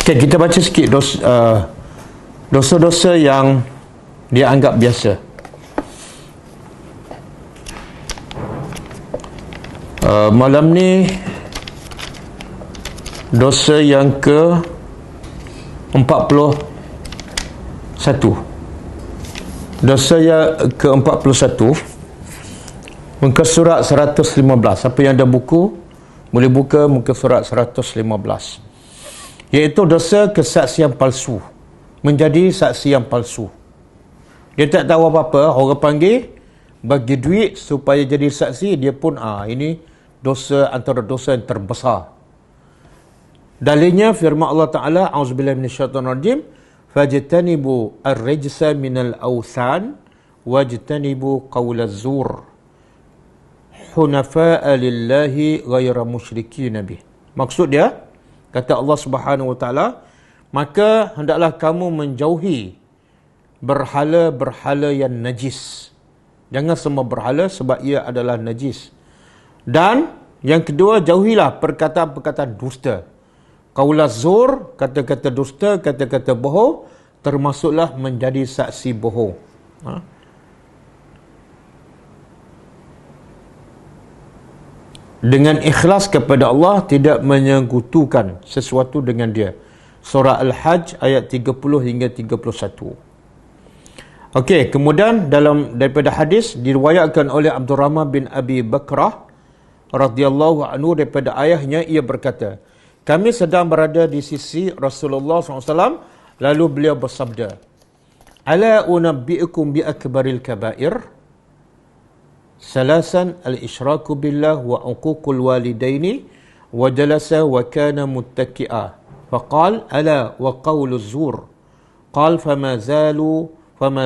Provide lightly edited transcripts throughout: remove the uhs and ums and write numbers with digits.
Okay, kita baca sikit dosa-dosa yang dia anggap biasa. Malam ni dosa yang ke-41. Dosa yang ke-41 muka surat 115. Siapa yang ada buku boleh buka muka surat 115. Iaitu dosa kesaksian palsu. Menjadi saksi yang palsu. Dia tak tahu apa-apa, orang panggil bagi duit supaya jadi saksi, dia pun ini dosa antara dosa yang terbesar. Dalilnya firman Allah Ta'ala, auzubillahi minasyaitonirrajim, fajtanibu ar-rijsa minal awthan wajtanibu qawlaz zur hunafa'a lillahi ghayra musyrikin bih. Maksud dia, kata Allah Subhanahu wa Ta'ala, maka hendaklah kamu menjauhi berhala-berhala yang najis. Jangan semua berhala sebab ia adalah najis. Dan yang kedua, jauhilah perkataan-perkataan dusta. Qaulaz zur, kata-kata dusta, kata-kata bohong, termasuklah menjadi saksi bohong. Dengan ikhlas kepada Allah, tidak menyekutukan sesuatu dengan dia. Surah Al-Hajj ayat 30 hingga 31. Okey, kemudian daripada hadis diriwayatkan oleh Abdurrahman bin Abi Bakrah radhiyallahu anhu daripada ayahnya, ia berkata, kami sedang berada di sisi Rasulullah SAW, lalu beliau bersabda, ala unabbi'ukum bi akbaril kabair, salasan al-isyraku billah wa uququl walidaini wa jalasa wa kana muttaki'a faqal ala wa qawluz zur qal fama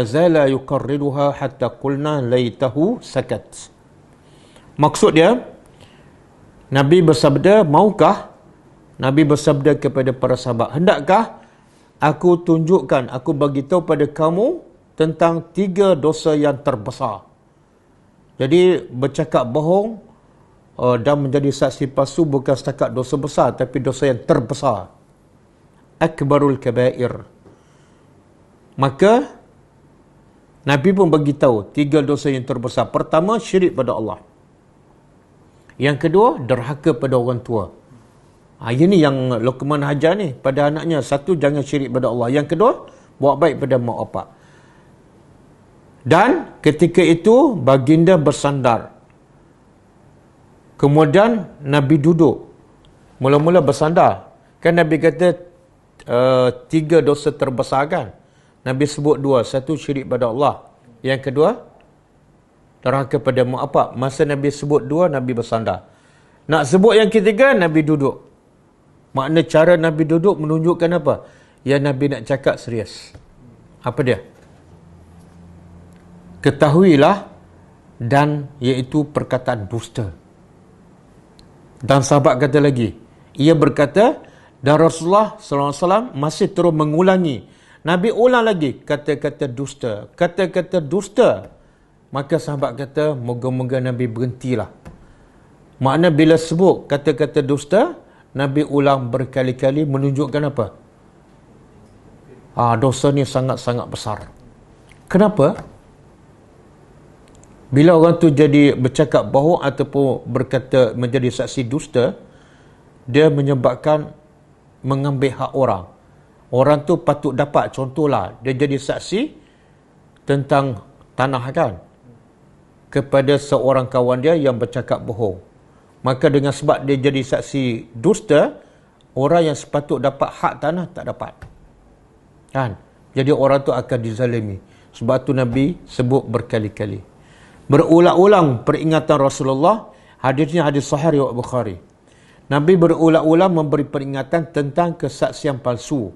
zala yuqarriruha hatta qulna laitahu sakat. Maksud dia, Nabi bersabda, Nabi bersabda kepada para sahabat, hendakkah aku tunjukkan, aku bagi tahu pada kamu tentang 3 dosa yang terbesar. Jadi bercakap bohong dan menjadi saksi palsu bukan setakat dosa besar, tapi dosa yang terbesar. Akbarul kabair. Maka Nabi pun bagi tahu 3 dosa yang terbesar. Pertama, syirik pada Allah. Yang kedua, derhaka pada orang tua. Ini yang Luqman hajar ni pada anaknya. Satu, jangan syirik pada Allah. Yang kedua, buat baik pada mak bapak. Dan ketika itu baginda bersandar. Kemudian Nabi duduk. Mula-mula bersandar. Kan Nabi kata 3 dosa terbesar kan. Nabi sebut 2. Satu, syirik pada Allah. Yang kedua, derhaka pada mak bapak. Masa Nabi sebut 2, Nabi bersandar. Nak sebut yang ketiga, Nabi duduk. Makna cara Nabi duduk menunjukkan apa? Yang Nabi nak cakap serius. Apa dia? Ketahuilah, dan iaitu perkataan dusta. Dan sahabat kata lagi, ia berkata, dan Rasulullah SAW masih terus mengulangi. Nabi ulang lagi kata-kata dusta. Kata-kata dusta. Maka sahabat kata, moga-moga Nabi berhentilah. Makna bila sebut kata-kata dusta, Nabi ulang berkali-kali menunjukkan apa? Dosa ni sangat-sangat besar. Kenapa? Bila orang tu jadi bercakap bohong ataupun berkata menjadi saksi dusta, dia menyebabkan mengambil hak orang. Orang tu patut dapat, contohlah, dia jadi saksi tentang tanah kan, kepada seorang kawan dia yang bercakap bohong. Maka dengan sebab dia jadi saksi dusta, orang yang sepatut dapat hak tanah tak dapat. Kan? Jadi orang tu akan dizalimi. Sebab tu Nabi sebut berkali-kali. Berulang-ulang peringatan Rasulullah, hadisnya hadis sahih riwayat Bukhari. Nabi berulang-ulang memberi peringatan tentang kesaksian palsu.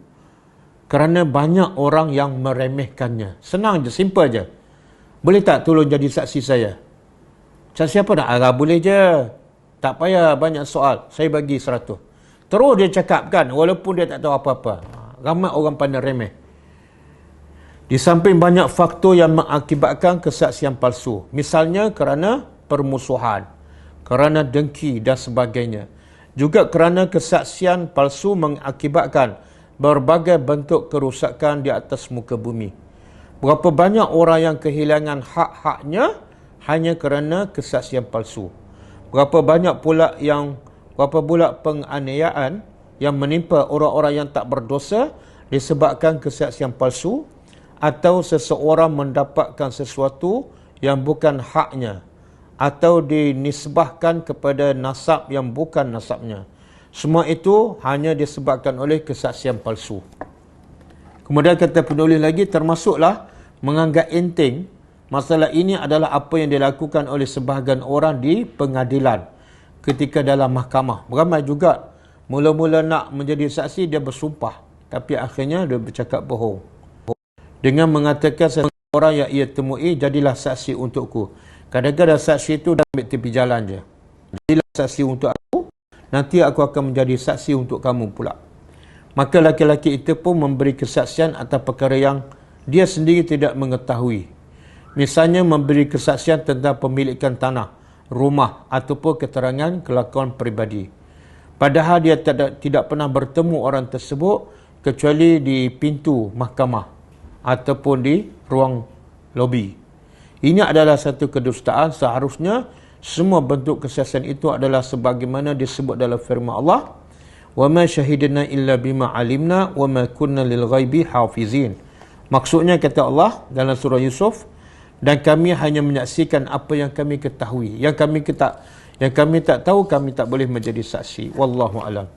Kerana banyak orang yang meremehkannya. Senang je, simple je. Boleh tak tolong jadi saksi saya? Saksi apa nak? Boleh je. Tak payah banyak soal. Saya bagi 100. Terus dia cakap kan, walaupun dia tak tahu apa-apa. Ramai orang pandai remeh. Di samping banyak faktor yang mengakibatkan kesaksian palsu. Misalnya kerana permusuhan, kerana dengki dan sebagainya. Juga kerana kesaksian palsu mengakibatkan berbagai bentuk kerusakan di atas muka bumi. Berapa banyak orang yang kehilangan hak-haknya hanya kerana kesaksian palsu. Berapa pula penganiayaan yang menimpa orang-orang yang tak berdosa disebabkan kesaksian palsu, atau seseorang mendapatkan sesuatu yang bukan haknya, atau dinisbahkan kepada nasab yang bukan nasabnya. Semua itu hanya disebabkan oleh kesaksian palsu. Kemudian kata penulis lagi, termasuklah menganggap enteng masalah ini adalah apa yang dilakukan oleh sebahagian orang di pengadilan ketika dalam mahkamah. Ramai juga mula-mula nak menjadi saksi, dia bersumpah, tapi akhirnya dia bercakap bohong dengan mengatakan orang yang ia temui, jadilah saksi untukku. Kadang-kadang saksi itu dah ambil tepi jalan je. Jadilah saksi untuk aku, nanti aku akan menjadi saksi untuk kamu pula. Maka laki-laki itu pun memberi kesaksian atas perkara yang dia sendiri tidak mengetahui. Misalnya memberi kesaksian tentang pemilikan tanah, rumah ataupun keterangan kelakuan peribadi. Padahal dia tidak pernah bertemu orang tersebut kecuali di pintu mahkamah ataupun di ruang lobi. Ini adalah satu kedustaan. Seharusnya semua bentuk kesaksian itu adalah sebagaimana disebut dalam firman Allah, wa ma syahidna illa bima alimna wa ma kunna lil ghaibi hafizin. Maksudnya kata Allah dalam surah Yusuf, dan kami hanya menyaksikan apa yang kami ketahui. Yang kami tak tahu, kami tak boleh menjadi saksi. Wallahu alam.